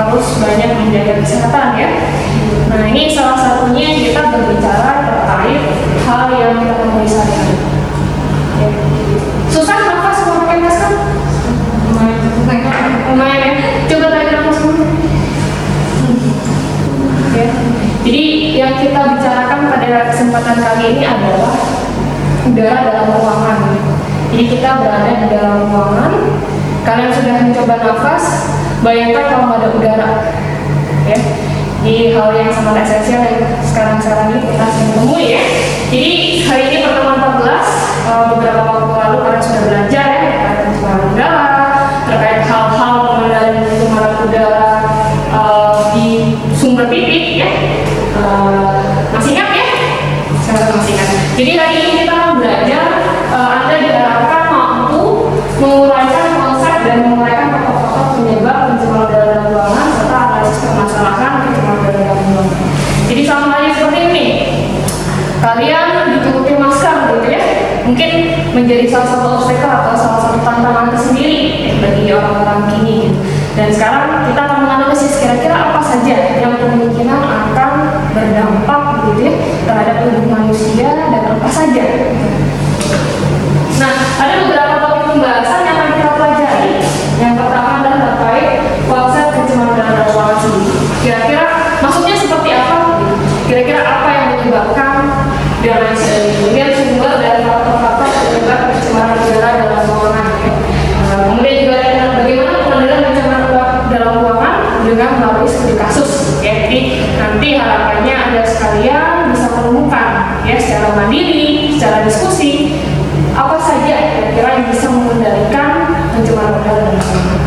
harus banyak menjaga kesehatan ya. Nah ini salah satunya kita berbicara terkait hal yang kita temui sehari-hari. Ya. Susah nafas kalau pakai masker? Lumayan ya. Coba tarik nafas dulu. Ya. Jadi yang kita bicarakan pada kesempatan kali ini adalah udara dalam ruangan. Jadi kita berada di dalam ruangan. Kalian sudah mencoba nafas, bayangkan kalau nggak ada udara, ya. Di hal yang sangat esensial yang sekarang ini kita sering temui ya. Jadi hari ini pertemuan 14, beberapa waktu lalu kalian sudah belajar ya terkait pencemaran udara, terkait hal-hal pengendalian pencemaran udara di sumber titik ya. Masih ingat ya? Saya masih ingat. Jadi hari ini kita akan belajar Anda diharapkan mampu menguraikan konsep dan menguraikan pokok-pokok penyebab pencemaran udara dalam ruangan serta analisis permasalahan pencemaran udara dalam ruangan. Jadi sama halnya seperti ini. Kalian ditutupi masker gitu ya. Mungkin menjadi salah satu obstacle atau salah satu tantangan tersendiri bagi orang-orang kini gitu. Dan sekarang kita akan menganalisis kira-kira apa saja yang kemungkinan akan berdampak gitu ya terhadap tubuh manusia dan apa saja. Nah, ada beberapa topik pembahasan yang akan kita pelajari. Yang pertama adalah terkait konsep pencemaran udara dalam ruangan sendiri. Kira-kira maksudnya seperti apa? Kira-kira apa yang menyebabkan dan lain sebagainya, sumber dan faktor-faktor penyebab pencemaran udara dalam ruangan. Kemudian juga ada bagaimana pengendalian pencemaran udara dalam ruangan dengan melalui studi kasus. Ya, jadi nanti harapannya Anda sekalian bisa menemukan ya secara mandiri, secara diskusi apa saja kira-kira yang bisa mengendalikan pencemaran udara dalam ruangan.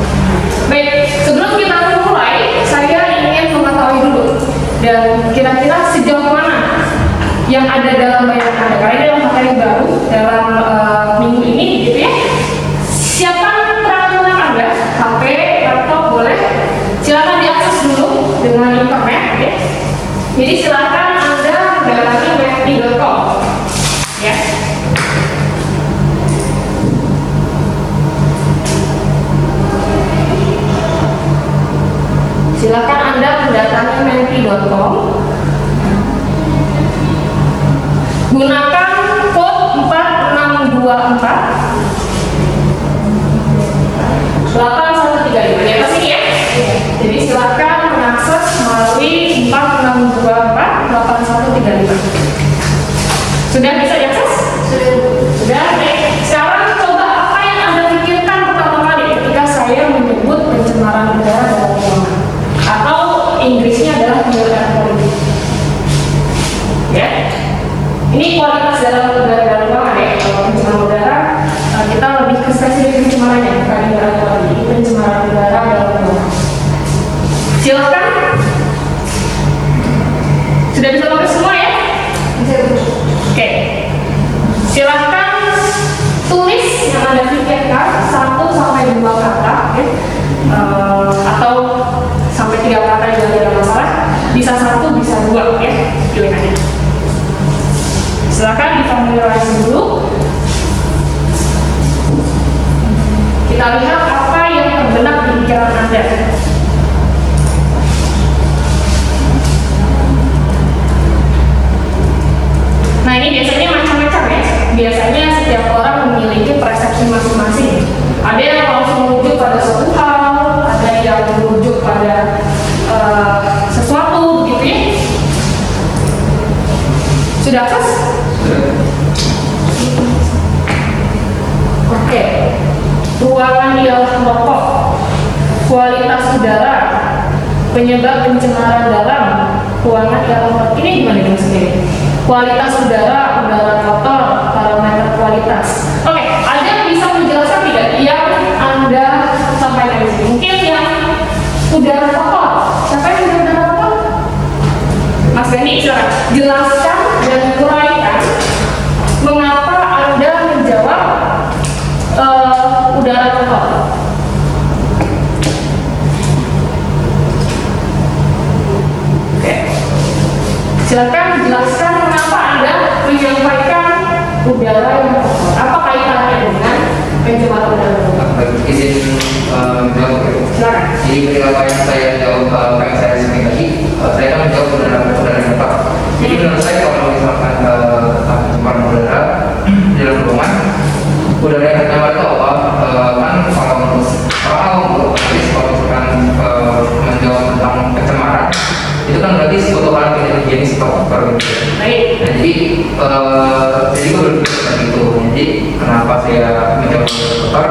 Baik, sebelum kita mulai, saya ingin mengetahui dulu dan kira-kira sejauh mana yang ada dalam bayangan Anda. Karena ini adalah materi baru dalam minggu ini, gitu ya. Siapkan peralatan Anda, HP, laptop boleh. Silakan diakses dulu dengan internet, ya. Jadi silakan Anda datangi menti.com, ya. Silakan Anda mendatangi menti.com. Gunakan code 4624 8135 ya pasti ya. Jadi silakan mengakses melalui 4624 8135. Sudah bisa diakses? Sudah. Baik. Sekarang coba apa yang Anda pikirkan pertama kali ketika saya menyebut pencemaran udara dalam ruangan, atau Inggrisnya adalah penyebab politik. Ya. Ini kualitas dalam udara dalam ruangan ya. Kalau pencemaran udara kita lebih ke spesifik pencemarannya, bukan udara quality. Ini pencemaran udara dalam ruangan. Silakan. Sudah bisa pakai semua ya? Oke. Silakan tulis yang Anda pikirkan 1 sampai 2 kata ya. Atau sampai 3 kata juga tidak masalah. Bisa 1, bisa 2 ya. Pilihannya. Silakan difamiliarisasi dulu. Kita lihat apa yang terbenak di pikiran Anda. Nah ini biasanya macam-macam ya. Biasanya setiap orang memiliki persepsi masing-masing. Ada yang langsung merujuk pada suatu hal, ada yang merujuk pada sesuatu gitu ya. Sudah pas? Oke. Ruangan ialah rokok, kualitas udara, penyebab pencemaran dalam ruangan ialah ini gimana dong sendiri? Kualitas udara, udara kotor, parameter kualitas. Oke, ada yang bisa menjelaskan tidak yang Anda sampaikan di sini? Mungkin yang udara kotor. Siapa yang udara kotor? Mas Benny, silakan jelaskan dan uraikan mengapa Anda menjawab udara kotor. Oke. Silakan jelaskan mengapa Anda menyampaikan udara yang kotor. Apa kaitannya dengan pencemaran udara kotor? Izin menjawab. Silakan. Jadi ketika yang saya jawab apa yang saya sampaikan tadi, saya kan menjawab udara yang tepat. Jadi menurut saya kalau misalkan pencemaran udara di dalam ruangan, udara yang tercemar itu apa? Kan kalau menurut kalau misalkan menjawab tentang pencemaran itu kan berarti suatu hal yang tidak higienis atau kotor gitu. Nah, jadi gue berpikir seperti itu. Jadi kenapa saya menjawab kotor?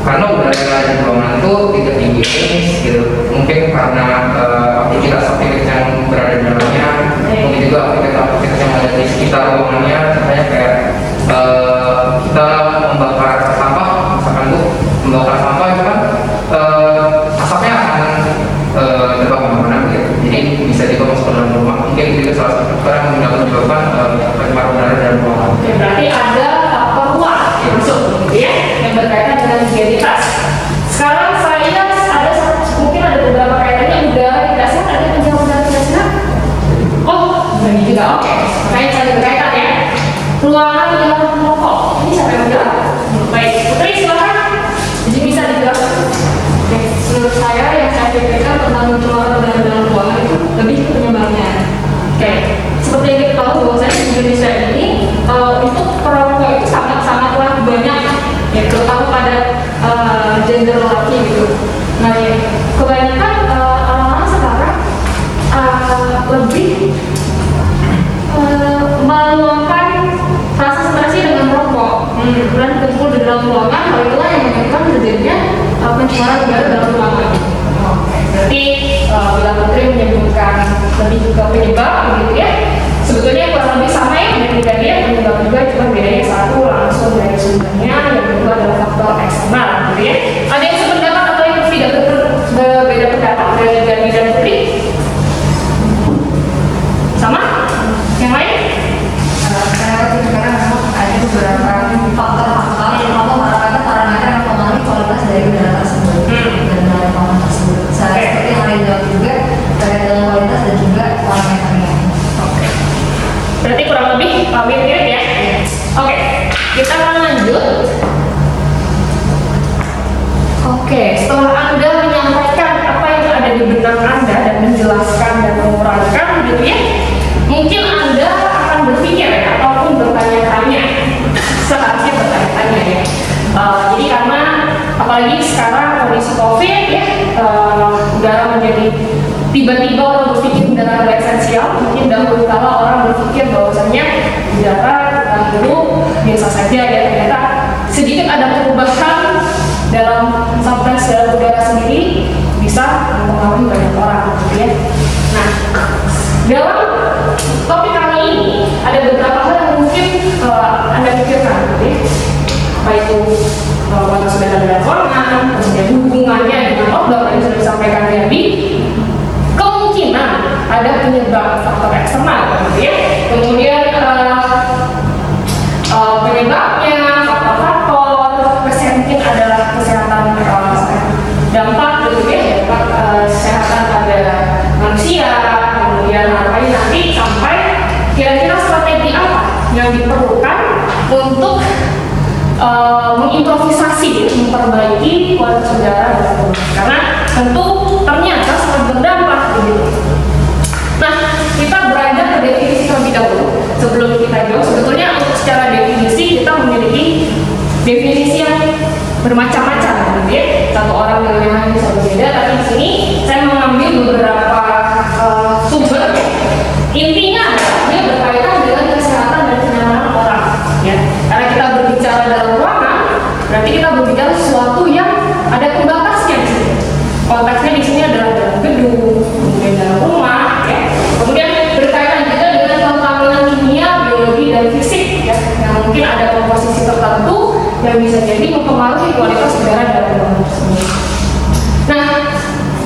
Karena udara yang ada di ruangan itu tidak higienis gitu. Mungkin karena aktivitas yang berada di dalamnya, mungkin juga aktivitas yang ada di sekitar ruangannya, misalnya kayak kita membakar sampah, misalkan tuh membakar sampah itu kan asapnya akan terbang kemana-mana gitu. Jadi bisa juga masuk ke dalam rumah. Mungkin itu salah satu cara yang menyebabkan pencemaran udara dalam ruangan. Oke, berarti ada faktor luar yang masuk, gitu ya, yang berkaitan dengan higienitas. Sekarang saya mungkin ada beberapa kaitannya udara tidak sehat, ada penjauh udara tidak sehat. Oh, begini juga, oke. Makanya saya berkaitan ya. Ruangan yang merokok, ini siapa yang menjawab? Baik, Putri silakan. Jadi bisa dijelaskan. Oke, menurut saya yang saya pikirkan tentang pencemaran udara dalam ruangan itu lebih ke penyebabnya. Oke, seperti yang kita tahu bahwa saya di Indonesia ini untuk perokok itu sangat-sangatlah banyak, ya, terutama pada gender laki gitu. Nah, ya, kebanyakan orang-orang sekarang lebih meluangkan rasa stresnya dengan merokok, kemudian kumpul di dalam ruangan. Hal itulah yang menyebabkan terjadinya pencemaran udara dalam ruangan. Berarti bila Putri menyebutkan lebih juga penyebab, begitu ya. Sebetulnya kurang lebih sama ya dengan dia, penyebab juga cuma bedanya satu langsung dari sumbernya, yang kedua adalah faktor eksternal, gitu ya. Ada yang sependapat atau yang tidak berbeda pendapat dari Gani dan Putri? Sama? Yang lain? Karena memang ada beberapa faktor-faktor yang parameter yang mempengaruhi kualitas dari udara tersebut dan dari ruangan tersebut. Seperti yang lain juga terkait dengan kualitas dan juga parameternya. Oke. Berarti kurang lebih mirip ya. Oke, kita akan lanjut. Oke, setelah Anda menyampaikan apa yang ada di benak Anda dan menjelaskan dan mengurangkan, gitu ya, mungkin Anda akan berpikir ataupun bertanya-tanya, seharusnya bertanya-tanya ya. Jadi karena apalagi sekarang kondisi COVID ya, udara menjadi tiba-tiba orang berpikir udara adalah esensial. Mungkin dahulu kala orang berpikir bahwasanya udara kita hidup biasa saja ya, ternyata sedikit ada perubahan dalam substansi dalam udara sendiri bisa mempengaruhi banyak orang, gitu ya. Nah, dalam topik kali ini ada beberapa hal yang mungkin Anda pikirkan, gitu ya. Apa itu kualitas udara dalam ruangan, kemudian hubungannya dengan lockdown yang sudah disampaikan tadi. Kemungkinan ada penyebab faktor eksternal, gitu ya. Kemudian penyebabnya, faktor-faktor, mungkin adalah kesehatan, dampak, gitu ya, dampak kesehatan pada manusia. Kemudian nanti sampai kira-kira strategi apa yang diperlukan untuk mengimprovisasi, memperbaiki kualitas udara dalam rumah. Karena tentu ternyata sangat berdampak begitu. Nah, kita beranjak ke definisi terlebih dahulu. Sebelum kita jauh, sebetulnya untuk secara definisi kita memiliki definisi yang bermacam-macam, gitu ya. Satu orang dengan yang bisa berbeda, tapi di sini saya mengambil beberapa sumber. Intinya dia berkaitan dengan kesehatan dan kenyamanan orang, ya. Karena kita berbicara dalam ruangan, berarti kita berbicara sesuatu yang ada pembatasnya di sini. Konteksnya di sini adalah dalam gedung, kemudian dalam rumah, ya. Kemudian berkaitan juga dengan kontaminasi kimia, biologi dan fisik, ya. Yang mungkin ada komposisi tertentu yang bisa jadi mempengaruhi kualitas udara dalam ruangan tersebut. Nah,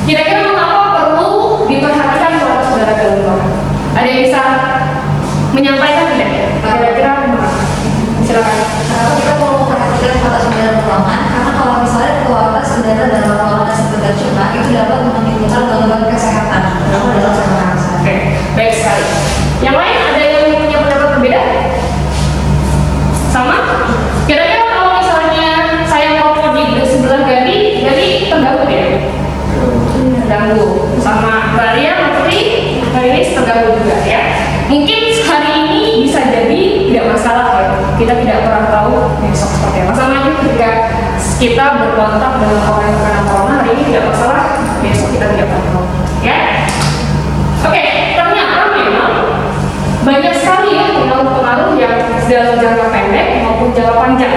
kira-kira mengapa perlu diperhatikan kualitas udara dalam ruangan? Ada yang bisa menyampaikan tidak? Kira-kira silakan. Kita perlu memperhatikan kualitas udara ruangan karena kalau misalnya kualitas udara dalam ruangan tersebut tercemar, itu dapat menimbulkan gangguan kesehatan dalam seorang. Oke, baik sekali. Yang lain ada yang punya pendapat berbeda? Sama? Kira-kira kalau misalnya saya mau di sebelah Gani terganggu ya? kita tidak pernah tahu besok seperti apa. Sama aja ketika kita berkontak dengan orang yang terkena corona hari ini tidak masalah, besok kita tidak pernah tahu. Ya, oke. Ternyata memang banyak sekali ya pengaruh-pengaruh yang dalam jangka pendek maupun jangka panjang.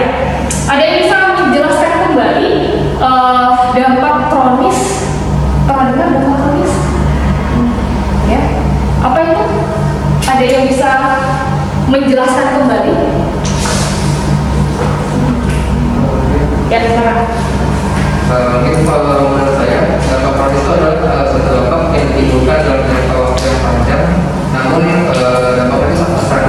Ada yang bisa menjelaskan kembali dampak kronis. Pernah dengar dampak kronis? Ya, apa itu? Ada yang bisa menjelaskan kembali? Ya, sekarang. Mungkin menurut saya dampak kronis itu adalah suatu dampak yang ditimbulkan dalam jangka waktu yang panjang, namun dampaknya itu sangat besar.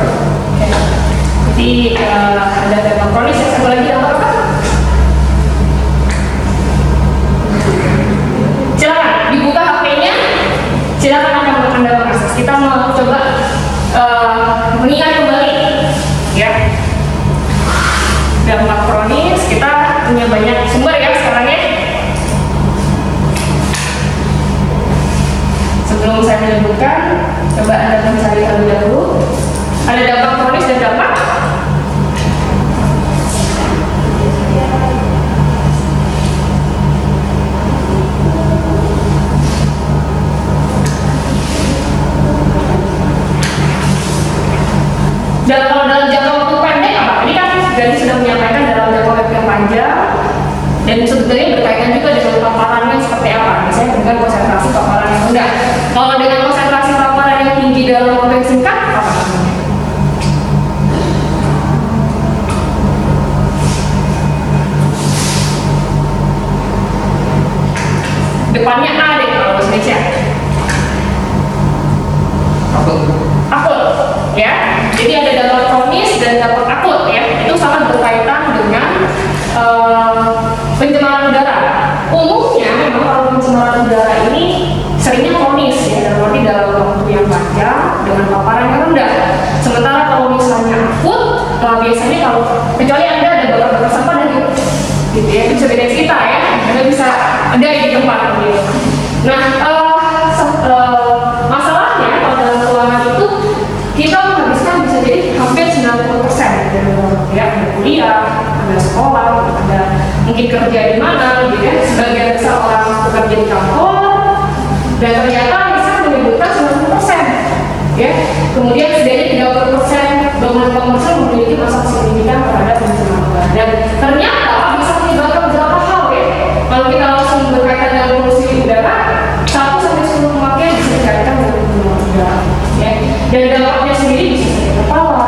Jadi ada dampak kronis, yang satu lagi dampak apa? Silakan dibuka HP-nya, silakan anda mengakses. Kita mau coba mengingat kembali, ya. Dampak kronis kita punya banyak sumber ya sekarang ya. Sebelum saya menyebutkan, coba anda mencari terlebih dahulu. Ada dampak kronis dan dampak dalam jangka waktu pendek apa? Ini kan Gani sudah menyampaikan dalam jangka waktu yang panjang dan sebetulnya berkaitan juga dengan paparannya seperti apa. Misalnya dengan konsentrasi paparan yang rendah. Kalau dengan konsentrasi paparan yang tinggi dalam waktu yang singkat, apa namanya? Depannya A deh kalau bahasa Indonesia. Akut, ya. Jadi ada dampak kronis dan dampak akut, ya. Itu sangat berkaitan dengan pencemaran udara. Umumnya memang kalau pencemaran udara ini seringnya kronis, ya, dalam waktu yang panjang dengan paparan yang rendah. Sementara kalau misalnya akut, biasanya kalau kecuali anda ada bakar sampah dan gitu ya, itu bisa beda cerita ya. Anda bisa ada di tempat gitu. Nah, masalahnya kalau dalam ruangan itu kita menghabiskan bisa jadi hampir 90% ya, ada kuliah, ada sekolah, ada mungkin kerja di mana, gitu ya. Sebagian besar orang bekerja di kantor dan ternyata bisa menyebutkan 90%, ya. Kemudian setidaknya 30% bangunan komersial memiliki masalah signifikan terhadap pencemaran udara dan ternyata bisa menyebabkan beberapa hal ya. Kalau kita langsung berkaitan dengan polusi udara, 1-10 pemakaian bisa dikaitkan dengan pencemaran udara, ya. Dan dampaknya sendiri bisa sakit kepala,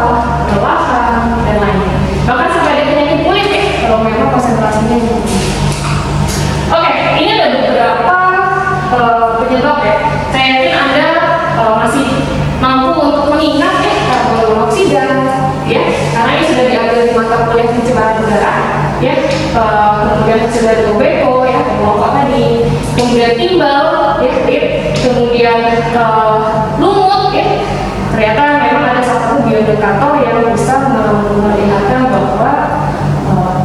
kelelahan, dan lainnya. Bahkan sampai ada penyakit kulit ya, kalau memang konsentrasinya tinggi. Oke, ini ada beberapa penyebab ya. Saya yakin Anda masih mampu untuk mengingat ya karbon monoksida, ya, karena ini sudah diambil di mata kuliah pencemaran udara, ya. Kemudian sudah ada tobacco ya, merokok tadi, kemudian timbal, ya, kemudian lumut ya. Ternyata memang ada satu bioindikator yang bisa melihatkan bahwa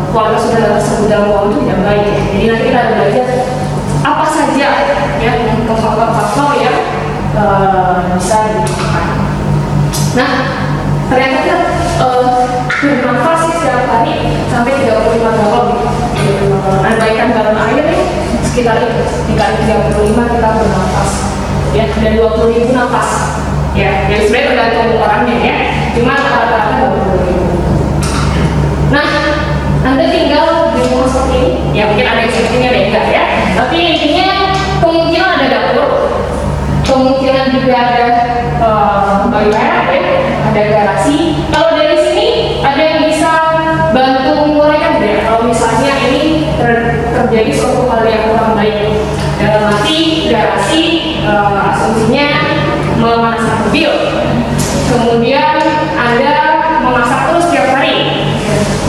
kualitas udara tersebut dalam ruang itu tidak baik ya. Jadi nanti kita akan belajar apa saja ya untuk faktor-faktor yang bisa ditemukan. Nah, ternyata kita bernafas setiap hari sampai 35 galon. Andaikan galon air sekitar itu, dikali 35 kita bernafas ya, dan 20.000 nafas ya, yang sebenarnya tergantung orangnya ya, cuma rata-rata 20.000. Nah, Anda tinggal di rumah seperti ini, ya mungkin ada yang sepertinya beda ya, tapi intinya kemungkinan ada dapur, kemungkinan juga ada toilet ya, ada garasi. Kalau dari sini ada yang bisa bantu menguraikan ya, kalau misalnya ini terjadi suatu hal yang kurang baik. Dalam arti garasi asumsinya memanaskan mobil, kemudian Anda memasak terus setiap hari,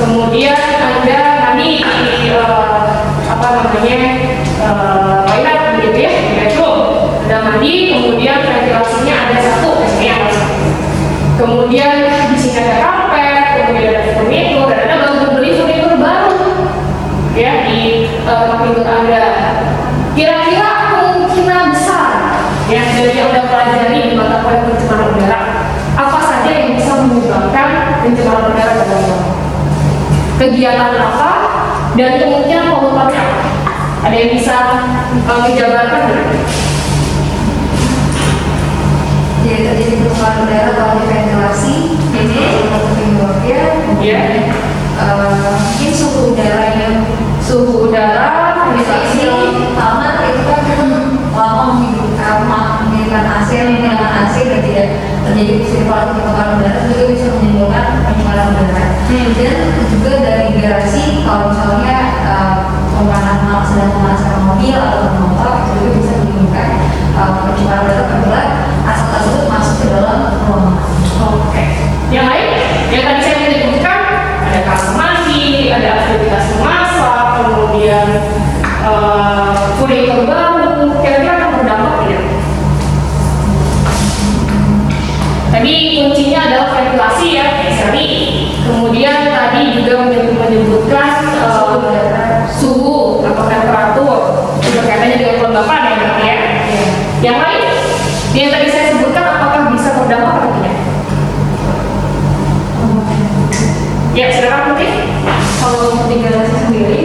kemudian Anda mandi di toilet begitu ya, di bedroom, Anda mandi, kemudian ventilasinya ada satu, kemudian di sini ada karpet, kemudian ada furnitur, dan Anda baru beli furnitur baru ya di tempat tidur Anda. Kira-kira kemungkinan besar ya dari yang Anda pelajari di mata kuliah pencemaran udara, apa saja yang bisa menyebabkan pencemaran udara dalam ruangan. Kegiatan apa dan kemungkinan polutannya apa? Ada yang bisa menjabarkan nggak? Jadi terjadi pencemaran udara kalau di ventilasi, atau pengorgan, mungkin suhu udara, ventilasi, kamar itu kan kita lama menghidupkan AC, menggunakan AC dan tidak terjadi sirkulasi pencemaran udara juga bisa menimbulkan pencemaran udara. Dan juga dari garasi, kalau misalnya sedang memanaskan mobil atau motor, itu juga bisa menimbulkan pencemaran udara apabila asap tersebut masuk ke dalam ruangan. Oke. Yang lain, yang tadi saya menyebutkan ada kamar mandi, ada aktivitas memasak, kemudian furnitur baru, kira-kira akan berdampak tidak? Tadi kuncinya adalah ventilasi ya, Sari. Kemudian tadi juga menyebutkan suhu atau temperatur, berkaitannya dengan kelembapan ya, berarti ya. Yang lain, yang tadi saya sebutkan apakah bisa berdampak atau tidak? Ya, silakan mungkin. Kalau di garasi sendiri,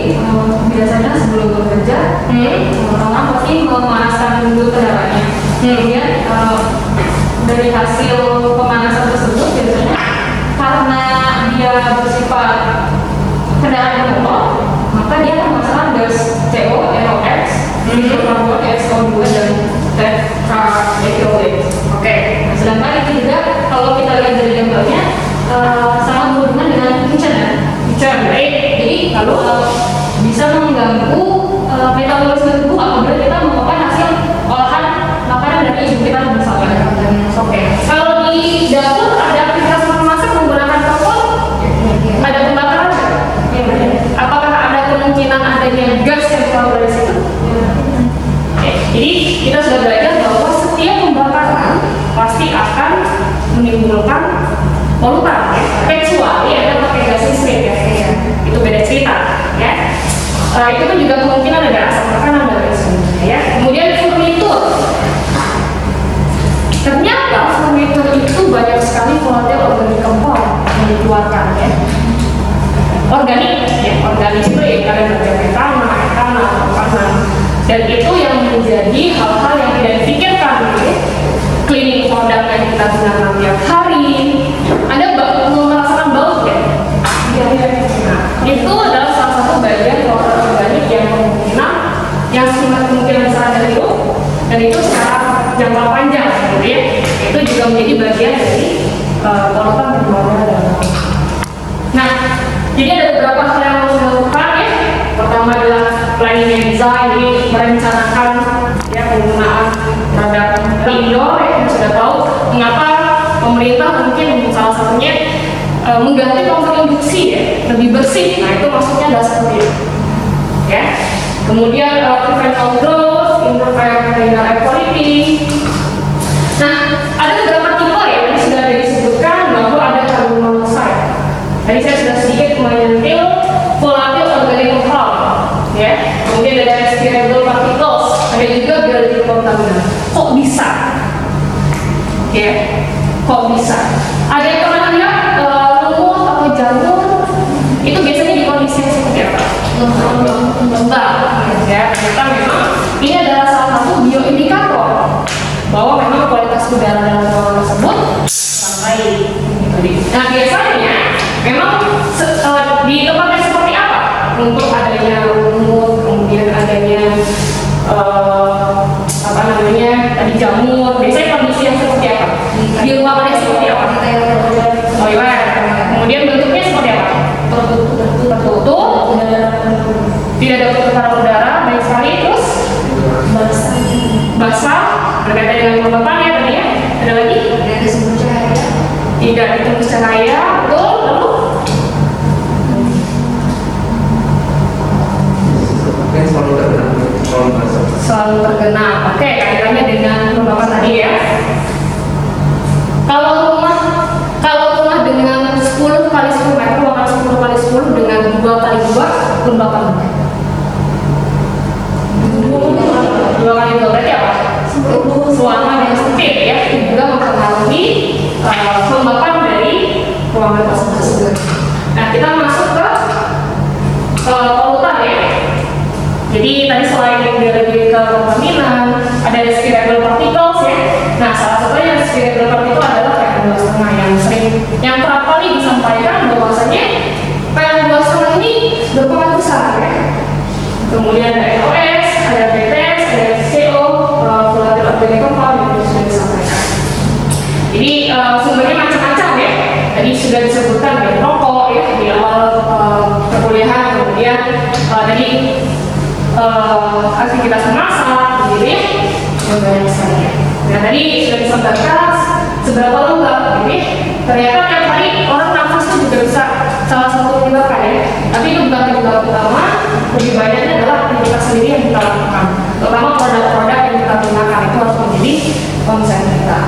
biasanya sebelum bekerja, orang pasti memanaskan dulu kendaraannya. Kemudian dari hasil pemanasan tersebut biasanya karena dia bersifat kendaraan umum, maka dia akan menghasilkan gas CO, NOx, karbon dioksida, CO2 dan tetraethyl. Oke. Sedangkan itu juga kalau kita lihat dari gambarnya sangat berhubungan dengan kitchen ya. Kitchen, baik. Jadi kalau bisa mengganggu metabolisme tubuh apabila kita memakan hasil olahan makanan dari ibu kita bersama. Oke. Kalau di dapur ada aktivitas memasak menggunakan kompor, ada pembakaran nggak? Apakah ada kemungkinan adanya gas yang keluar dari situ? Oke. Jadi kita sudah belajar bahwa setiap pembakaran pasti akan menimbulkan polutan ya. Kecuali ada pakai gas listrik ya. Itu beda cerita ya. Itu kan juga kemungkinan ada asap makanan dan lain sebagainya ya. Kemudian furnitur. Ternyata furnitur itu banyak sekali model organik kompor yang dikeluarkan ya. Organik itu ya kadang ada metana, makanan, dan itu yang menjadi hal-hal yang tidak dipikirkan ya. Cleaning product yang kita gunakan tiap hari. Anda merasakan bau ya? Nah, itu adalah salah satu bagian produk organik yang kemungkinan besar ada hidup, dan itu secara jangka panjang gitu ya. Itu juga menjadi bagian dari polutan berkeluarga dalam. Nah, jadi ada beberapa hal yang harus dilakukan ya. Pertama adalah planning and design, ini merencanakan ya penggunaan produk indoor ya. Kita sudah tahu mengapa pemerintah mungkin salah satunya mengganti kompor induksi ya, lebih bersih. Nah, itu maksudnya adalah seperti itu ya. Kemudian prevent outdoors, improve air quality. Nah, ada beberapa tipe ya yang sudah disebutkan bahwa ada karbon monoxide. Tadi saya sudah sedikit menyentil volatile organic compound ya. Kemudian ada respirable particles, ada juga biological contaminant. Kok bisa? Ya, kok bisa? Ada yang pernah lihat lumut atau jamur? Itu biasanya di kondisi yang seperti apa? Lembab ya. Ternyata memang ini adalah salah satu bioindikator bahwa memang kualitas udara dalam ruangan tersebut sampai gitu. Nah, biasanya memang di tempat yang seperti apa untuk adanya lumut, kemudian adanya tadi jamur, biasanya kondisi yang seperti apa? Di ruangan yang seperti apa? Oh iya. Kemudian bentuknya seperti apa? Tertutup, tidak ada pertukaran udara, baik sekali. Terus basah, berkaitan dengan kelembapan ya tadi ya. Ada lagi? Tidak ditembus cahaya, betul. Lalu selalu terkena. Oke, kaitannya dengan kelembapan tadi ya. Kalau rumah dengan 10 kali 10 meter, ruangan 10 kali 10 dengan 2 kali 2 kelembapan. 2 kali 2 berarti apa? Ruangan yang sempit ya, itu juga mempengaruhi kelembapan dari ruangan tersebut. aktivitas memasak, gitu ya. Yang banyak sekali. Nah tadi sudah disampaikan seberapa lembab, gitu ya. Ternyata tiap hari orang nafas itu juga bisa salah satu penyebabnya ya. Tapi itu bukan penyebab utama. Lebih banyaknya adalah aktivitas sendiri yang kita lakukan. Terutama produk-produk yang kita gunakan itu harus menjadi konsen kita.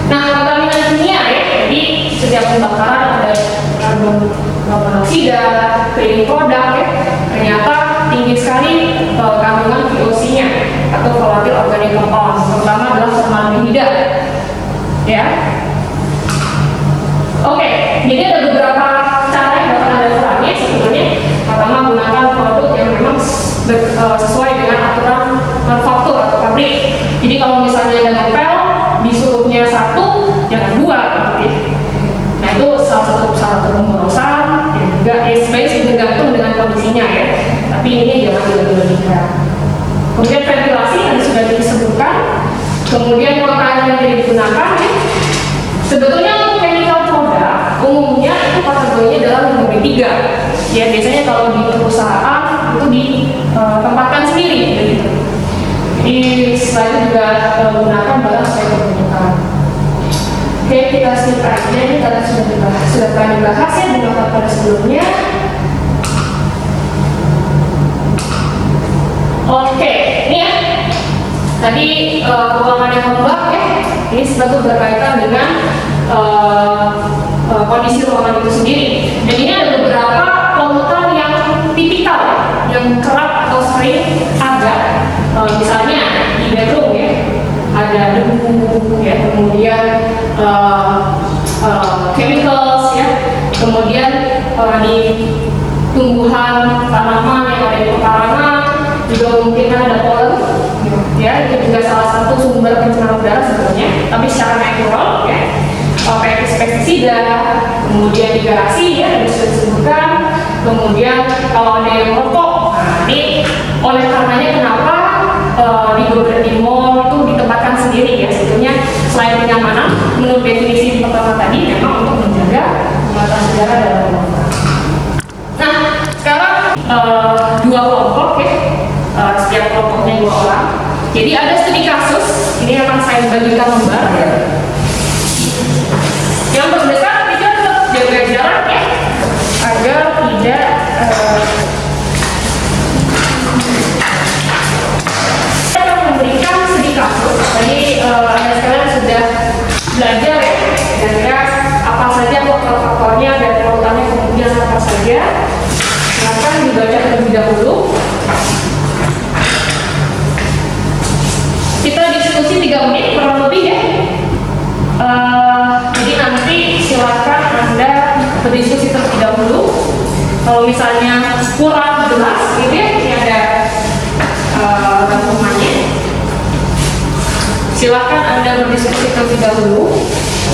Nah, kontaminan kimia ya, jadi setiap pembakaran ada karbon monoksida, cleaning produk ya, ternyata tinggi sekali kandungan VOC-nya atau volatile organic compound, terutama adalah formaldehyda. Ya. Oke, jadi ada beberapa cara yang dapat Anda kurangi sebetulnya. Pertama, gunakan produk yang memang sesuai dengan aturan manufaktur atau pabrik. Jadi kalau misalnya ada ngepel, disuruhnya 1, jangan 2 gitu ya. Nah itu salah satu pemborosan dan juga sebenarnya bergantung dengan kondisinya ya. Tapi ini jangan dilebih-lebihkan. Kemudian ventilasi tadi sudah disebutkan. Kemudian pemakaian yang tidak digunakan ya. Sebetulnya untuk chemical product umumnya itu kategorinya adalah kategori 3. Ya biasanya kalau di perusahaan itu ditempatkan sendiri gitu. Jadi setelah itu juga menggunakan barang sesuai kebutuhan. Oke, kita skip aja ini karena sudah pernah dibahas ya di note pada sebelumnya. Oke, ini ya. Tadi ruangan yang lembab ya. Ini sebetulnya berkaitan dengan kondisi ruangan itu sendiri. Dan ini ada beberapa polutan yang tipikal, yang kerap atau sering ada. Misalnya di bedroom ya, ada debu ya, kemudian chemicals ya, kemudian di tumbuhan tanaman yang ada di pekarangan juga mungkin ada polen ya, itu juga salah satu sumber pencemaran udara sebenarnya, tapi secara natural ya, pestisida, kemudian di garasi ya yang sudah disebutkan, kemudian kalau ada yang merokok, nah ini oleh karenanya kenapa di mall itu ditempatkan sendiri ya, sebetulnya selain kenyamanan menurut definisi pertama tadi memang untuk menjaga kematangan udara dalam ruangan. Nah sekarang 2 kelompok ya, setiap kelompoknya 2 orang. Jadi ada studi kasus, ini akan saya bagikan lembar ya. Yang terdekat itu tetap jaga jarak ya, agar tidak memberikan studi kasus. Tadi Anda sekalian sudah belajar ya, kira-kira apa saja faktor-faktornya dan polutannya kemudian apa saja. Silakan dibaca terlebih dahulu. Kita diskusi 3 menit kurang lebih ya. Jadi nanti silakan Anda berdiskusi terlebih dahulu. Kalau misalnya kurang jelas, gitu ya, ini ada rangkumannya. Silakan Anda berdiskusi terlebih dahulu.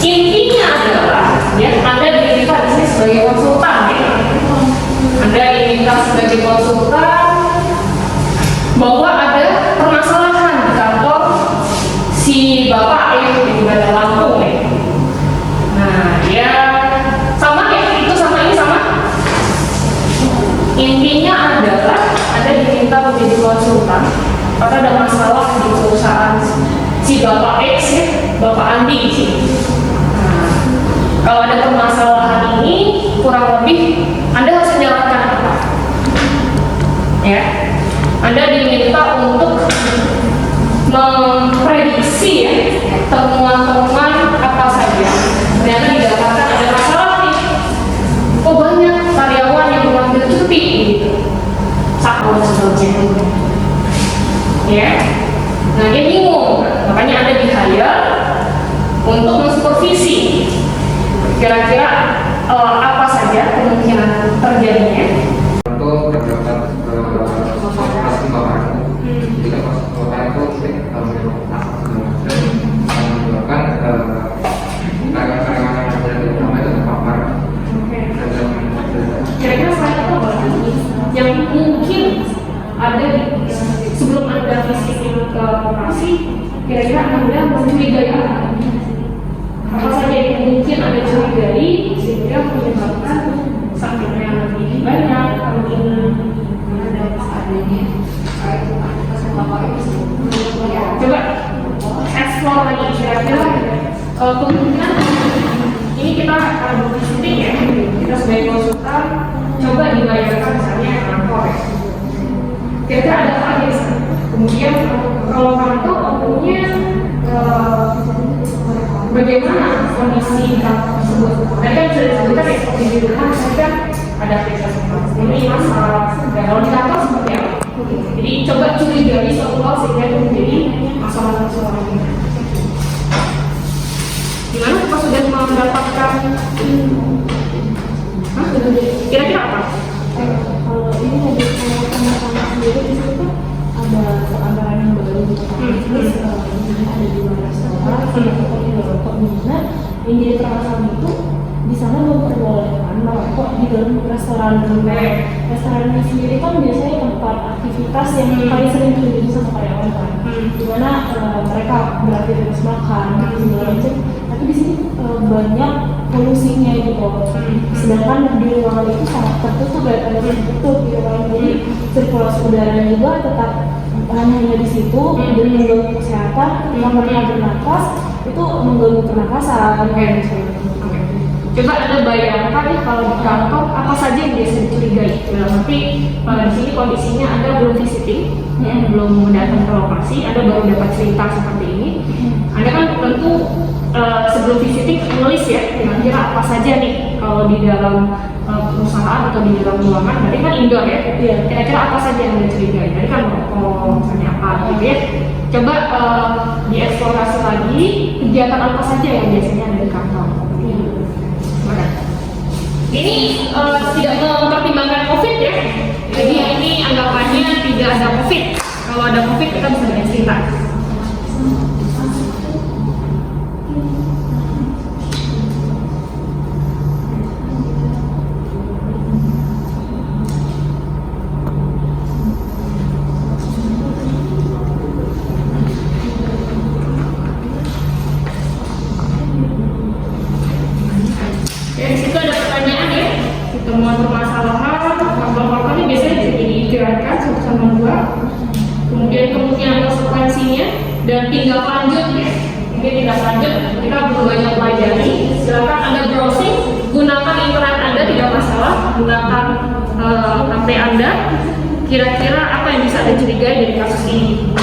Intinya adalah, ya, Anda diminta di sini sebagai konsultan, ya. Anda diminta sebagai konsultan bahwa ada permasalahan di kantor si bapak yang di Bandar Lampung, ya. Nah, ya sama ya, itu sama ini sama. Intinya adalah Anda diminta menjadi konsultan karena ada masalah di perusahaan si bapak X ya, bapak Andi di sini. Nah, kalau ada permasalahan ini kurang lebih Anda harus menjalankan apa? Ya, Anda diminta untuk memprediksi ya temuan-temuan apa saja. Ternyata didapatkan ada masalah nih. Kok banyak karyawan yang mengambil cuti gitu. Sakit sebagainya. Ya. Nah dia bingung, makanya Anda di-hire untuk mensupervisi kira-kira apa saja kemungkinan terjadinya. Untuk terdapat proses pembakaran, jika proses pembakaran itu menyebabkan karyawan-karyawan yang ada di utama itu terpapar. Kira-kira selain itu apa yang mungkin ada di sebelum Anda visiting ke lokasi, kira-kira Anda mencurigai apa saja yang mungkin Anda curigai sehingga menyebabkan sakitnya lebih banyak, mungkin kemungkinan ini kita akan visiting ya, kita sebagai konsultan coba dibayarkan misalnya kantor ya. Kira-kira ada apa aja di sana? Kemudian kalau kantor umumnya bagaimana kondisi kantor tersebut? Tadi kan sudah disebutkan ya, seperti di rumah saja ada aktivitas ini masalah. Dan kalau di kantor seperti apa? Jadi coba curi dari suatu hal sehingga itu menjadi masalah-masalah ini. Gimana kita sudah mendapatkan? Kira-kira apa? Kalau ini ada sama-sama sendiri di situ ada seanggaran yang baru gitu kan. Terus ini ada dua restoran, satu di rokok minat. Yang jadi permasalahan itu di sana memperbolehkan merokok di dalam restoran. Restorannya sendiri kan biasanya tempat aktivitas yang paling sering terjadi sama karyawan kan. Dimana mereka beraktivitas makan, segala macam. Tapi di sini banyak polusinya gitu. Sedangkan di ruangan itu sangat tertutup ya, tertutup gitu kan. Jadi sirkulasi udaranya juga tetap hanya di situ dan mengganggu kesehatan. Yang mereka bernapas itu mengganggu pernapasan. Coba Anda bayangkan nih kalau di kantor apa saja yang biasa dicurigai. Tapi di sini kondisinya Anda belum visiting, belum datang ke lokasi, Anda baru dapat cerita seperti ini. Anda kan tentu sebelum visiting menulis ya, kira-kira apa saja nih kalau di dalam perusahaan atau di dalam ruangan. Tadi kan indoor ya, kira-kira apa saja yang Anda curigai. Tadi kan merokok, misalnya apa gitu ya. Coba dieksplorasi lagi kegiatan apa saja yang biasanya ada di kantor. Ini tidak mempertimbangkan COVID ya, jadi ini anggapannya tidak ada COVID. Kalau ada COVID kita bisa banyak cerita. Di situ ada pertanyaan ya, pertemuan permasalahan, faktor-faktor ini biasanya bisa diikirkan satu sama dua. Kemudian kemungkinan konsekuensinya dan tindak lanjut ya. Mungkin tindak lanjut kita perlu banyak pelajari. Silakan Anda browsing, gunakan internet Anda tidak masalah, gunakan HP Anda. Kira-kira apa yang bisa Anda curigai dari kasus ini?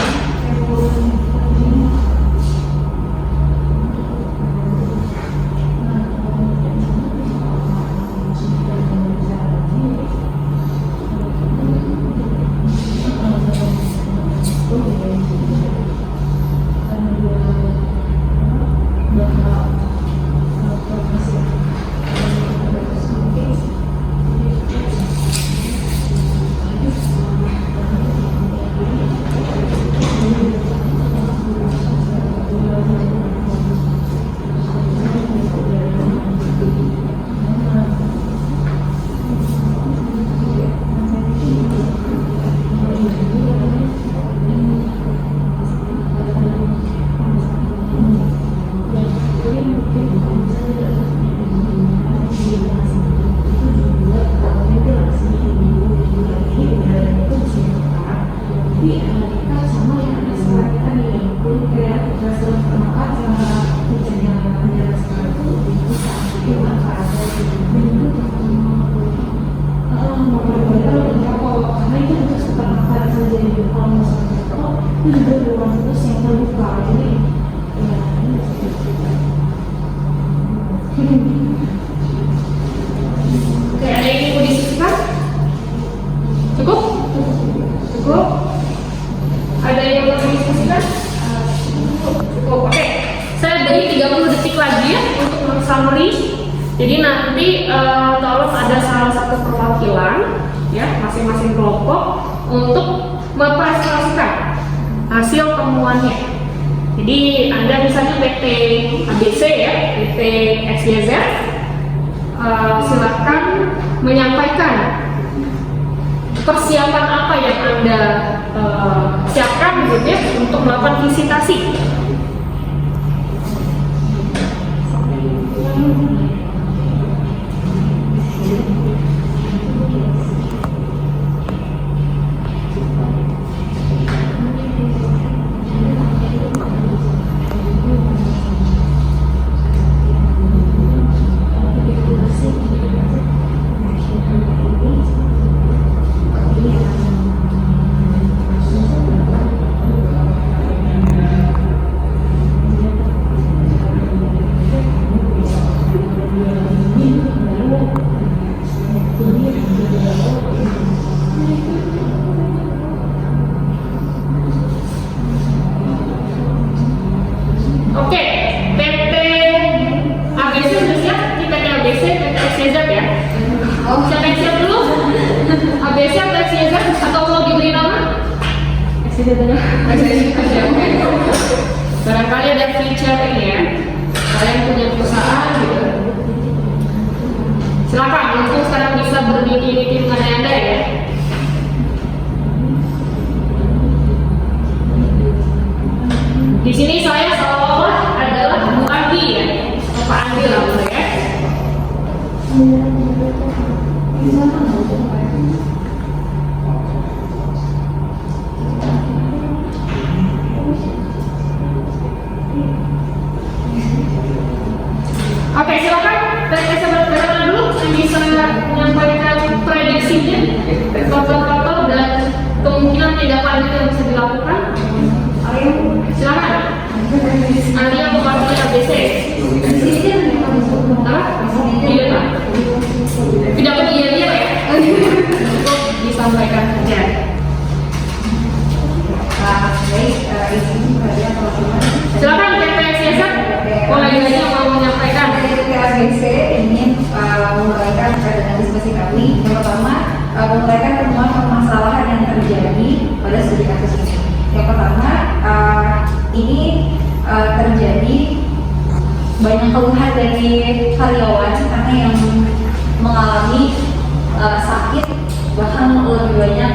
Oke, ada yang mau disisipkan? Cukup? Cukup? Ada yang mau didiskusikan? Cukup. Oke, saya beri 30 detik lagi ya untuk summary. Jadi nanti tolong ada salah satu perwakilan ya masing-masing kelompok untuk mempresentasikan hasil temuannya. Jadi Anda misalnya PT ABC ya, PT XYZ, silakan menyampaikan persiapan apa yang Anda siapkan gitu ya untuk melakukan visitasi. katanya. Barangkali ada feature ini ya, kalian punya perusahaan gitu. Silakan, untuk sekarang bisa berniti-niti mengenai Anda ya. Di sini saya seolah-olah adalah Bu Andi ya, atau Pak Andi lah gitu ya. Oke, silakan. Saya berbicara dulu, saya bisa menyampaikan prediksinya, total dan kemungkinan tindak lanjut yang bisa dilakukan. Silakan. Andi yang mewakili ABC. Apa? Iya, Pak. Tidak iya ya. Untuk disampaikan saja. Baik, ini kalian teman-teman. Silakan PPSS. Koleganya yang mau menyampaikan. Dari TABC ini menguraikan keadaan diskusi kami. Yang pertama, menguraikan temuan permasalahan yang terjadi pada studi kasus ini. Yang pertama, ini terjadi banyak keluhan dari karyawan karena yang mengalami sakit, bahkan lebih banyak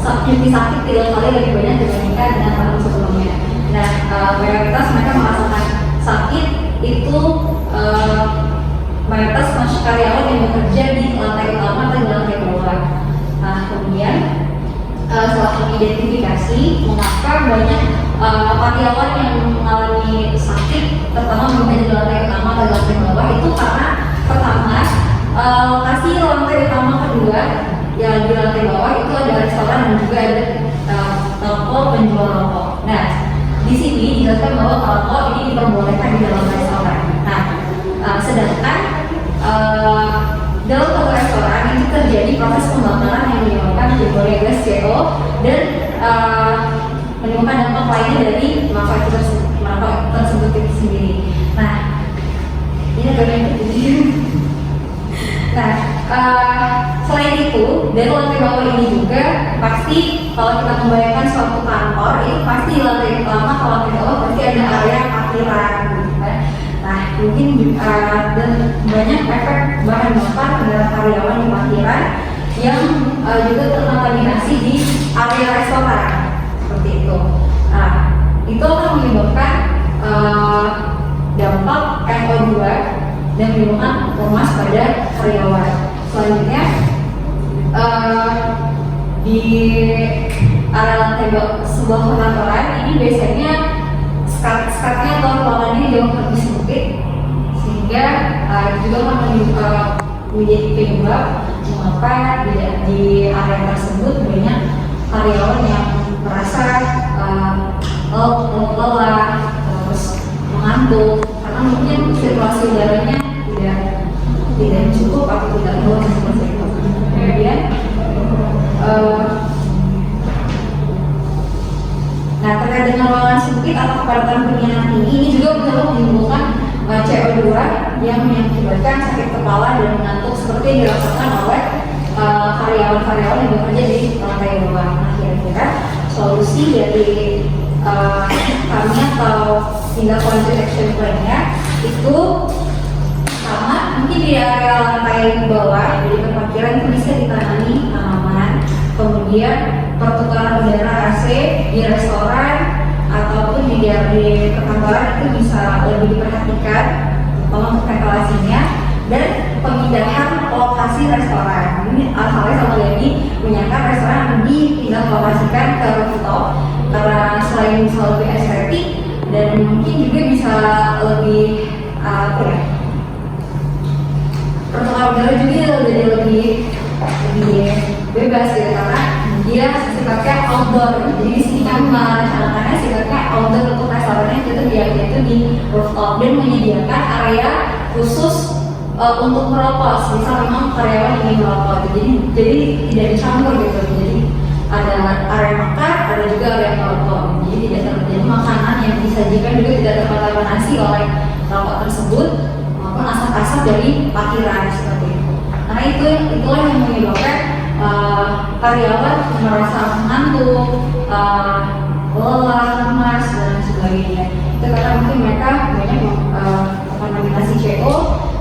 sakit tiga kali lebih banyak dibandingkan dengan tahun sebelumnya. Nah, mayoritas mereka merasakan sakit itu mayoritas karyawan yang bekerja di lantai utama atau di lantai bawah. Nah, kemudian setelah kami identifikasi mengapa banyak karyawan yang mengalami sakit, terutama bekerja di lantai utama atau di lantai bawah, itu karena pertama lokasi lantai utama kedua yang di lantai bawah itu ada restoran dan juga ada toko penjual rokok. Nah, di sini dijelaskan bahwa rokok ini diperbolehkan di dalam restoran. Nah, sedangkan dalam toko restoran itu terjadi proses pembakaran yang menyebabkan timbulnya gas CO dan menimbulkan dampak lainnya dari mangkok tersebut itu sendiri. Nah, ini agak yang Nah, selain itu, dari lantai bawah ini juga pasti kalau kita membayangkan suatu kantor, itu pasti di lantai utama atau lantai bawah pasti ada area parkiran, gitu kan. Nah, mungkin dan banyak efek bahan bakar pada karyawan di parkiran yang juga terkontaminasi di area restoran seperti itu. Nah, itu akan menyebabkan dampak NO2 dan menimbulkan lemas pada karyawan. Selanjutnya di area lantai sebuah perkantoran ini biasanya skatnya atau ruangannya jauh lebih sempit, sehingga juga akan menjadi penyebab mengapa di area tersebut banyak karyawan yang merasa lelah, terus mengantuk karena mungkin sirkulasi udaranya tidak cukup atau tidak luas seperti itu. Kemudian nah, terkait dengan ruangan sempit atau kepadatan penyiaran tinggi, ini juga bisa menimbulkan CO2 yang mengakibatkan sakit kepala dan mengantuk seperti yang dirasakan oleh karyawan-karyawan yang bekerja di lantai bawah. Nah, kira-kira solusi dari kami atau tindak lanjut action plan-nya itu sama, mungkin di area lantai bawah jadi parkiran itu bisa ditanami tanaman, kemudian pertukaran udara AC di restoran ataupun di perkantoran itu bisa lebih diperhatikan untuk ventilasinya, dan pemindahan lokasi restoran. Ini asalnya sama jadi menyangka restoran dipindah lokasikan ke rooftop karena selain bisa lebih estetik dan mungkin juga bisa lebih pertukaran udara juga jadi lebih bebas gitu, karena dia sifatnya outdoor. Jadi di sini kami merencanakannya sifatnya outdoor untuk restorannya itu di rooftop dan menyediakan area khusus untuk merokok. Misal memang karyawan ingin merokok, jadi tidak dicampur gitu. Jadi ada area makan, ada juga area merokok. Jadi tidak terjadi makanan yang disajikan juga tidak terkontaminasi oleh rokok tersebut maupun asap-asap dari parkiran seperti itu. Nah, itulah yang menyebabkan karyawan merasa mengantuk, lelah, lemas dan sebagainya. Itu karena mungkin mereka banyak mendominasi CO,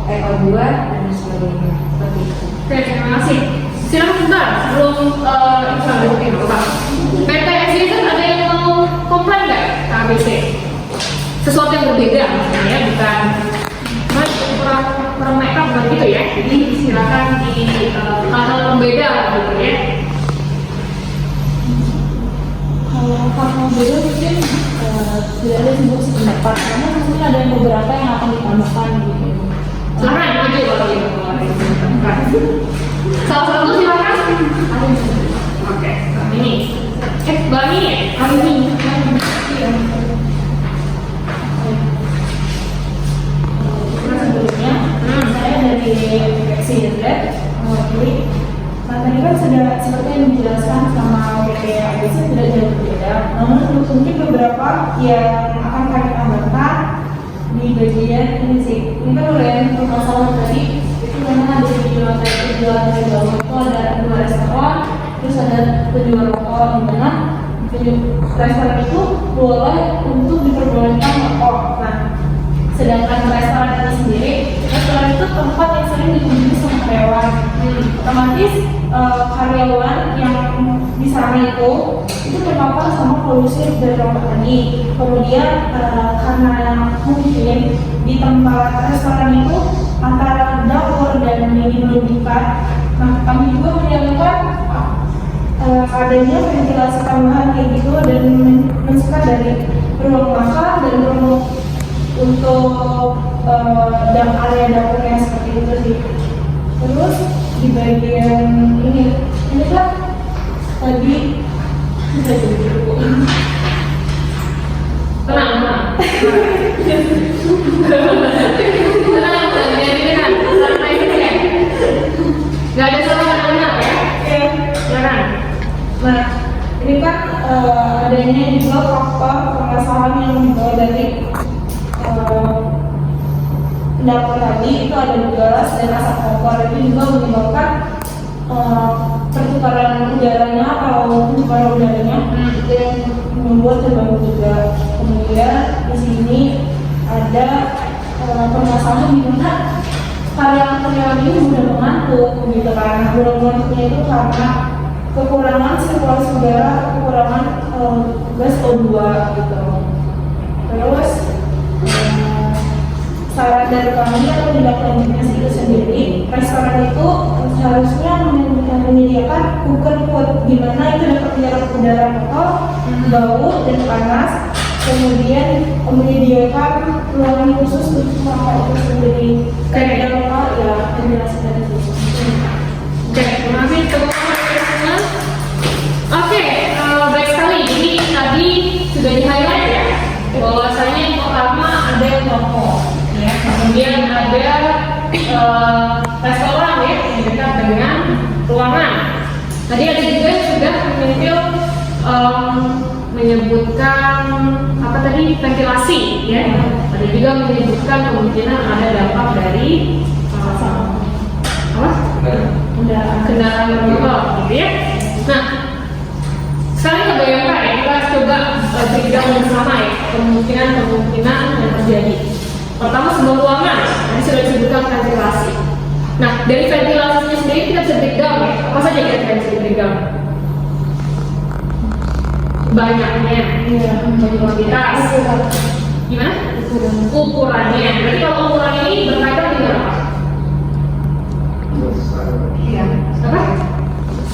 EO2 dan sebagainya. Seperti itu. Oke, terima kasih. Silakan sebentar sebelum Islam berikutnya Bapak. PT SDZ ada yang mau komplain nggak ke ABC? Sesuatu yang berbeda maksudnya ya, bukan mas kurang mereka bukan gitu ya. Jadi silakan di hal pembeda gitu ya. Kalau beda mungkin tidak ada sebuah sependapat karena mungkin ada yang beberapa yang akan ditambahkan gitu. Silakan maju kalau gitu. Salah satu silakan. Oke, ini. Mbak ini ya? Sebelumnya saya dari SDZ mewakili. Nah, tadi kan sudah seperti yang dijelaskan sama PT ABC tidak jauh berbeda. Namun mungkin beberapa yang akan kami tambahkan di bagian ini sih. Ini kan udah permasalahan tadi itu memang ada di lantai bawah itu ada 2 restoran, terus ada penjual rokok di mana restoran itu boleh untuk diperbolehkan merokok. Nah, sedangkan restoran ini sendiri, restoran itu tempat yang sering dikunjungi sama karyawan. Otomatis karyawan yang di sana itu terpapar sama polusi dari rokok tadi. Kemudian karena mungkin di tempat restoran itu antara dapur dan ini belum dekat, nah kami juga menyiapkan adanya ventilasi tambahan kayak gitu dan mensuka dari ruang makan dan ruang untuk area dapurnya seperti itu sih. Terus di bagian ini kan tadi bisa jadi Tenang. Gak ada salah benar ya? Silakan. Nah, ini kan adanya juga faktor permasalahan yang dibawa dari dapur tadi itu ada gas dan asap kompor itu juga menyebabkan pertukaran udaranya atau pencemaran udaranya yang membuat terganggu juga. Kemudian di sini ada permasalahan di mana karyawan ini mudah mengantuk gitu kan. Mudah mengantuknya itu karena kekurangan sirkulasi udara, kekurangan gas O2 gitu. Terus saran dari kami atau tidak lanjutnya itu sendiri, restoran itu seharusnya menyediakan cooker food di mana itu dapat menyerap udara kotor, bau dan panas. Kemudian menyediakan ruangan khusus untuk merokok itu sendiri. Kayak lokal ya penjelasan dari itu. Oke, terima kasih teman-teman. Oke, baik sekali. Jadi tadi sudah di-highlight ya, bahwasanya yang pertama ada yang merokok, ya. Kemudian ada restoran ya yang dekat dengan ruangan. Tadi ada juga yang sudah menyebutkan apa tadi ventilasi ya. Ada juga menyebutkan kemungkinan ada dampak dari apa? Kendaraan bermotor gitu ya. Nah, sekarang kita bayangkan ya, kita coba breakdown bersama ya kemungkinan yang terjadi. Pertama, sebuah ruangan tadi sudah disebutkan ventilasi. Nah, dari ventilasinya sendiri kita bisa breakdown ya. Apa saja yang kita bisa breakdown? Banyaknya, kuantitas, gimana? Ukurannya. Berarti kalau ukuran ini berkaitan dengan apa? Iya. Apa?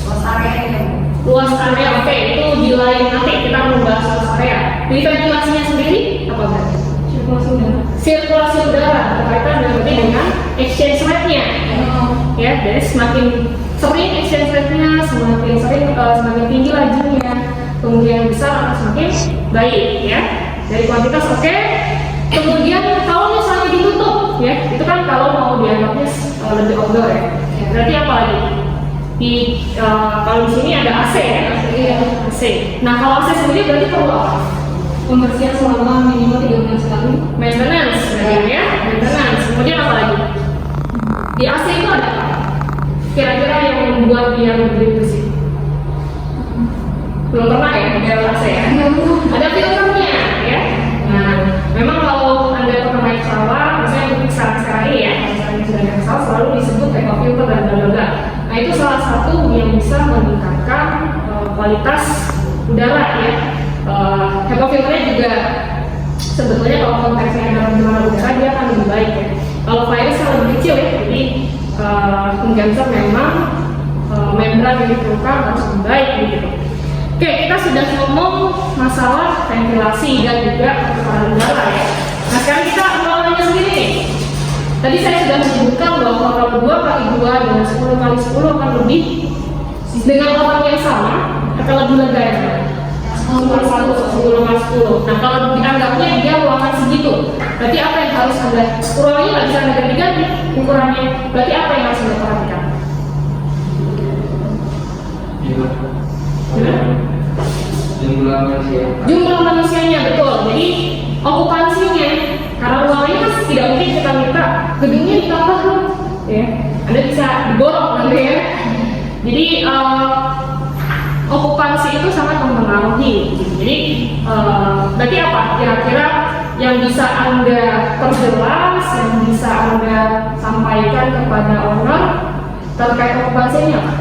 Luas area. Luas area, oke, itu di lain nanti kita membahas luas area. Di ventilasinya sendiri apa berarti? Sirkulasi udara berkaitan dengan exchange rate-nya. Ya, jadi semakin sering exchange rate-nya, semakin tinggi lajunya, kemudian besar akan semakin baik ya. Dari kuantitas oke. Kemudian kalau misalnya ditutup ya, itu kan kalau mau dianggapnya lebih outdoor ya. Berarti apa lagi? Kalau di sini ada AC ya. AC. Nah, kalau AC sendiri berarti perlu apa? Pembersihan selama minimal 3 bulan sekali. Maintenance berarti ya. Maintenance. Kemudian apa lagi? Di AC itu ada apa? kira-kira yang membuat dia begitu sih? Belum pernah ya, ada rasa ya? Ada filternya ya. Nah, memang kalau Anda pernah naik pesawat, misalnya untuk sekarang ini ya, misalnya sudah naik pesawat selalu disebut eco filter dan bla-bla. Nah, itu salah satu yang bisa meningkatkan kualitas udara ya. HEPA filternya juga sebetulnya kalau konteksnya adalah pencemaran udara dia akan lebih baik ya. Kalau virusnya lebih kecil ya, jadi condenser memang membran yang diperlukan harus lebih baik begitu. Oke, kita sudah ngomong masalah ventilasi dan juga pencemaran udara ya. Nah, sekarang kita pengelolaan sendiri nih. Tadi saya sudah menyebutkan bahwa kalau 2 kali 2 dengan 10 kali 10 akan lebih dengan orang yang sama akan lebih lega ya. 10 kali 10 kali 10. Nah, kalau dianggapnya dia ruangan segitu, berarti apa yang harus Anda, ukurannya nggak bisa Anda ganti-ganti ukurannya, berarti apa yang harus Anda perhatikan? Jumlah manusia. Jumlah manusianya, betul. Jadi okupansinya, karena ruangannya kan tidak mungkin kita minta gedungnya ditambah ya. Anda bisa digorok nanti ya. Jadi okupansi itu sangat mempengaruhi. Jadi berarti apa? Kira-kira yang bisa Anda perjelas, yang bisa Anda sampaikan kepada owner terkait okupansinya apa?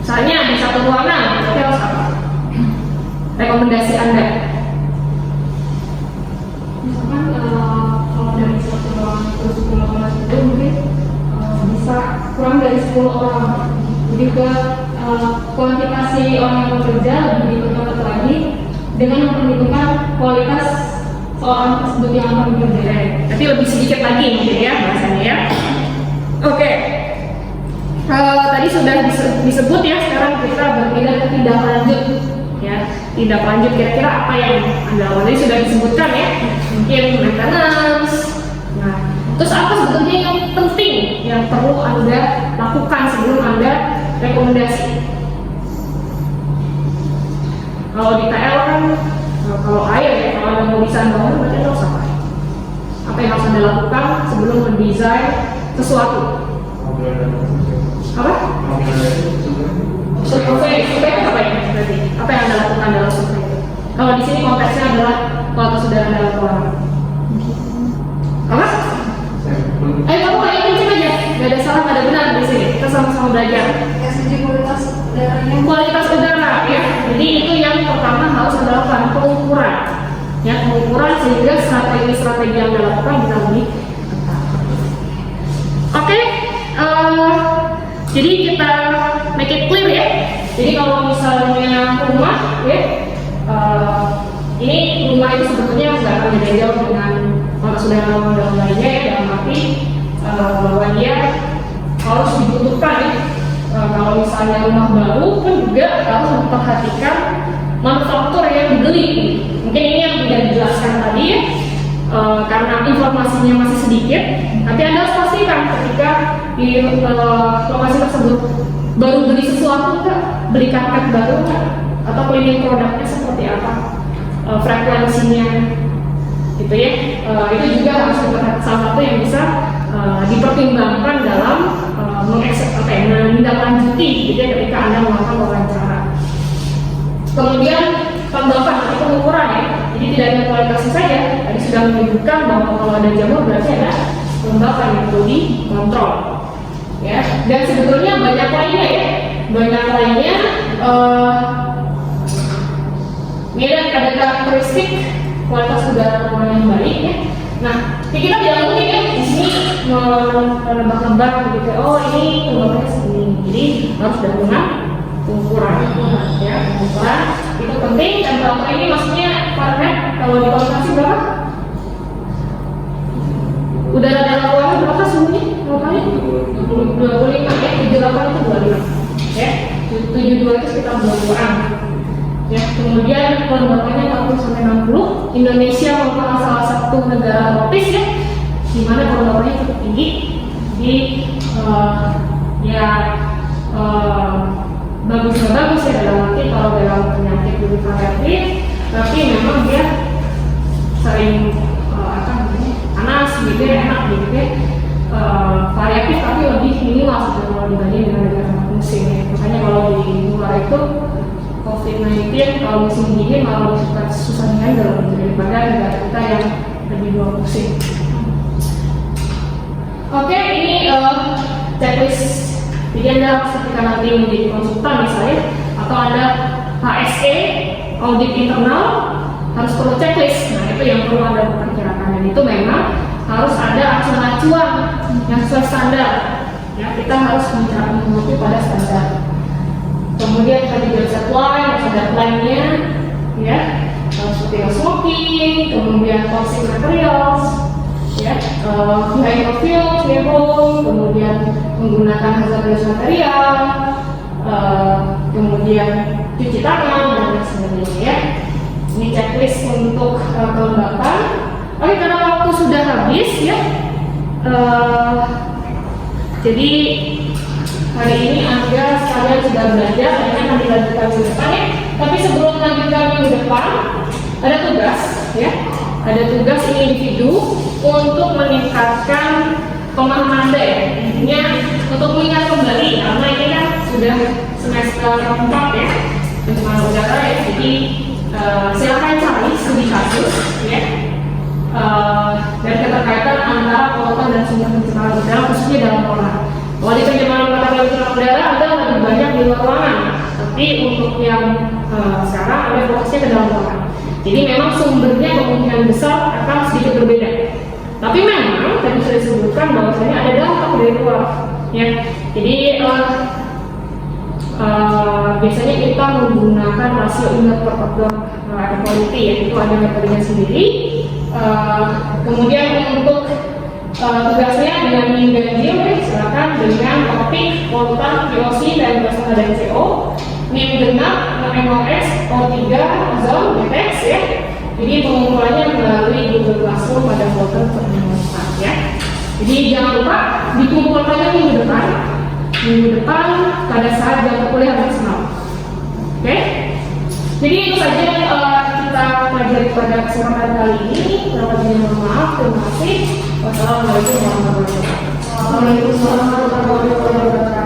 Misalnya di satu ruangan, berarti harus apa? Rekomendasi Anda? Misalkan kalau dari satu ruangan ke 10 orang itu mungkin bisa kurang dari 10 orang. Jadi ke kuantifikasi orang yang bekerja lebih diperketat lagi dengan memperhitungkan kualitas seorang tersebut yang akan bekerja. Berarti lebih sedikit lagi mungkin ya bahasanya ya. Oke. Tadi sudah disebut ya, sekarang kita berpindah ke tindak lanjut ya. Tindak lanjut kira-kira apa yang Anda lakukan? Tadi sudah disebutkan ya, mungkin maintenance. Nah, terus apa sebetulnya yang penting yang perlu Anda lakukan sebelum Anda rekomendasi? Kalau di TL kan, kalau air ya, kalau Anda mau desain bangunan berarti harus apa? Apa yang harus Anda lakukan sebelum mendesain sesuatu? Apa? Survei apa ya berarti? Apa yang Anda lakukan dalam survei itu? Kalau di sini konteksnya adalah kualitas udara dalam ruangan. Apa? Kamu kayak kenceng aja, gak ada salah, gak ada benar di sini. Kita sama-sama belajar. Kualitas udaranya. Kualitas udara ya. Jadi itu yang pertama harus Anda lakukan, pengukuran. Ya, pengukuran sehingga strategi yang Anda lakukan bisa lebih ketat. Oke. Jadi kita make it clear ya. Jadi kalau misalnya rumah ya, ini rumah itu sebetulnya nggak akan beda jauh dengan kualitas udara dalam lainnya ya, dalam arti bahwa dia harus dibutuhkan ya. Kalau misalnya rumah baru pun juga harus memperhatikan manufaktur yang dibeli. Mungkin ini yang tidak dijelaskan tadi ya. Karena informasinya masih sedikit, nanti Anda harus pastikan ketika di lokasi tersebut baru beli sesuatu nggak, beli karpet baru nggak, atau cleaning produknya seperti apa, frekuensinya, gitu ya. Itu juga harus salah satu yang bisa dipertimbangkan dalam menindaklanjuti, gitu ya, ketika Anda melakukan wawancara. Kemudian tambahan nanti pengukuran ya. Jadi tidak hanya kualitasnya saja, tadi sudah menyebutkan bahwa kalau ada jamur berarti ada kelembapan yang perlu dikontrol. Ya, dan sebetulnya banyak lainnya ya, banyak lainnya. Ini ada karakteristik kualitas udara ruangan yang baik ya. Nah, kita tidak mungkin ya di sini menebak-nebak begitu. Oh ini kelembapannya segini, jadi harus dengan pengukuran ya, pengukuran itu penting. Temperatur ini maksudnya Fahrenheit kalau dikonversi berapa? Udara dalam ruangan berapa suhunya? Berapa? 25 ya, 78 itu 25 ya, 72 itu sekitar 22an ya. Kemudian kelembapannya 40-60. Indonesia merupakan salah satu negara tropis ya, di mana kelembapannya cukup tinggi. Jadi bagus ya dalam arti kalau dalam penyakit plurivalentis, tapi memang dia sering panas gitu ya, enak gitu ya. COVID-19 kalau musim dingin malah suka susah handle daripada negara kita yang lebih dua musim. Oke, ini checklist. Jadi Anda ketika nanti menjadi konsultan misalnya, atau Anda HSE, audit internal, harus perlu checklist. Nah, itu yang perlu Anda perkirakan, dan itu memang harus ada acuan-acuan yang sesuai standar. Ya, kita harus mengikuti pada standar. Kemudian tadi juga deadline, harus ada plan-nya, ya, seperti smoking, kemudian toxic materials, ya, vehicle fuel, kemudian menggunakan hazardous material, kemudian cuci tangan dan lain sebagainya, ya. Ini checklist untuk kelembapan. Oke, karena waktu sudah habis, ya. Jadi hari ini Anda sekalian sudah belajar, ini akan dilanjutkan minggu depan, ya. Tapi sebelum melanjutkan minggu depan, ada tugas, ya. Ada tugas individu untuk meningkatkan pemahaman Anda, ya. Intinya untuk mengingat kembali, karena ini kan sudah semester 4, ya, pencemaran udara, ya. Jadi silakan cari studi kasus, ya. Dan keterkaitan antara polutan dan sumber pencemaran udara, khususnya dalam ruangan. Kalau di pencemaran udara Anda lebih banyak di luar ruangan, tapi untuk yang sekarang Anda fokusnya ke dalam ruangan. Jadi memang sumbernya kemungkinan besar akan sedikit berbeda. Tapi memang tadi sudah disebutkan bahwasanya ada dampak dari luar, ya. Jadi biasanya kita menggunakan rasio inlet per outdoor air quality, ya. Itu ada metodenya sendiri. Kemudian untuk tugasnya dengan ganjil, silakan dengan topik polutan VOC dan berasal dari CO, NIM genap, MOS, O3, ozon, BTX, ya. Jadi pengumpulannya melalui Google Classroom pada folder pertemuan, ya. Jadi jangan lupa dikumpulkannya minggu depan pada saat jam kuliah maksimal. Oke? Jadi itu saja yang kita pelajari pada kesempatan kali ini. Mohon maaf, terima kasih. Wassalamualaikum warahmatullahi wabarakatuh.